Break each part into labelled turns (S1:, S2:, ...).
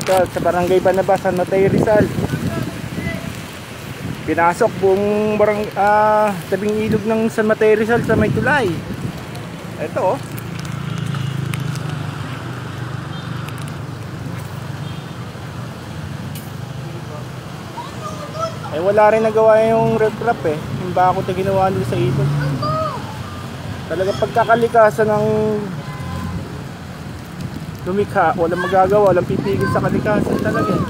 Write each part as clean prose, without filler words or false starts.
S1: dito sa Barangay Banaba, San Mateo, Rizal. Pinasok buong tabing ilog ng San Mateo, Rizal sa may tulay. Ito oh. Eh wala rin nagawa yung riprap eh. Yung bakod na ginawa nila sa ilog. Talaga pagkakalikasan ng lumikha, walang magagawa, walang pipigil sa kalikasan talaga eh.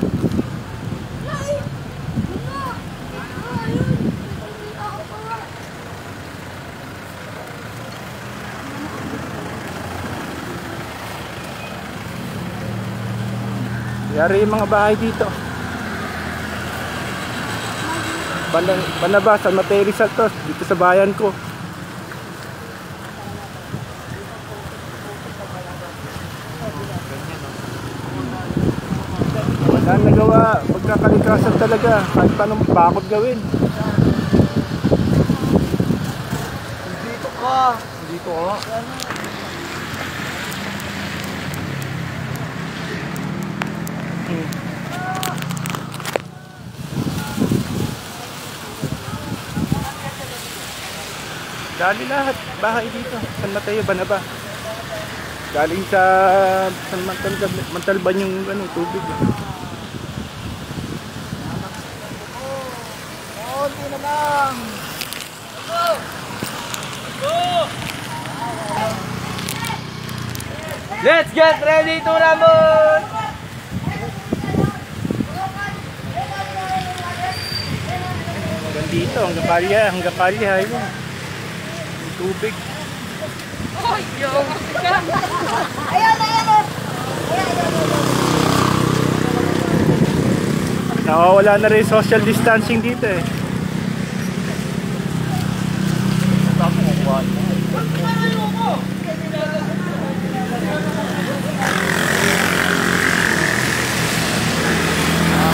S1: Yari yung mga bahay dito. Banaba, San Mateo, Rizal to, dito sa bayan ko. Wala nagawa, pagkakalikasan talaga, kahit paano bakod gawin.
S2: Dito ka. Dito ka.
S1: Dali lahat, bahay dito, San Mateo, Banaba. Galing sa San Montalban yung tubig.
S2: Konti na lang. Let's get ready to rumble!
S1: Hanggang dito, hanggang kalya yun. Tubig. Nawawala na rin social distancing dito eh.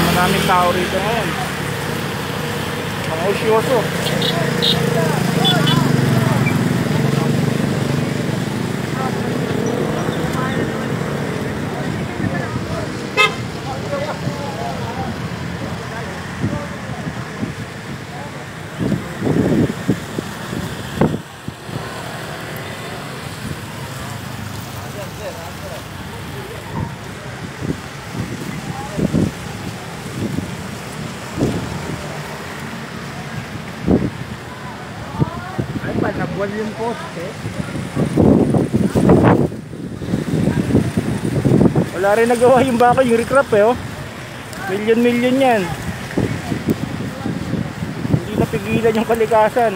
S1: Maraming tao rito ngayon. Mga usyoso.
S2: Nabuwal yung poste.
S1: Wala rin nagawa yung baka, yung recrap eh oh. Milyon yan. Hindi napigilan yung kalikasan.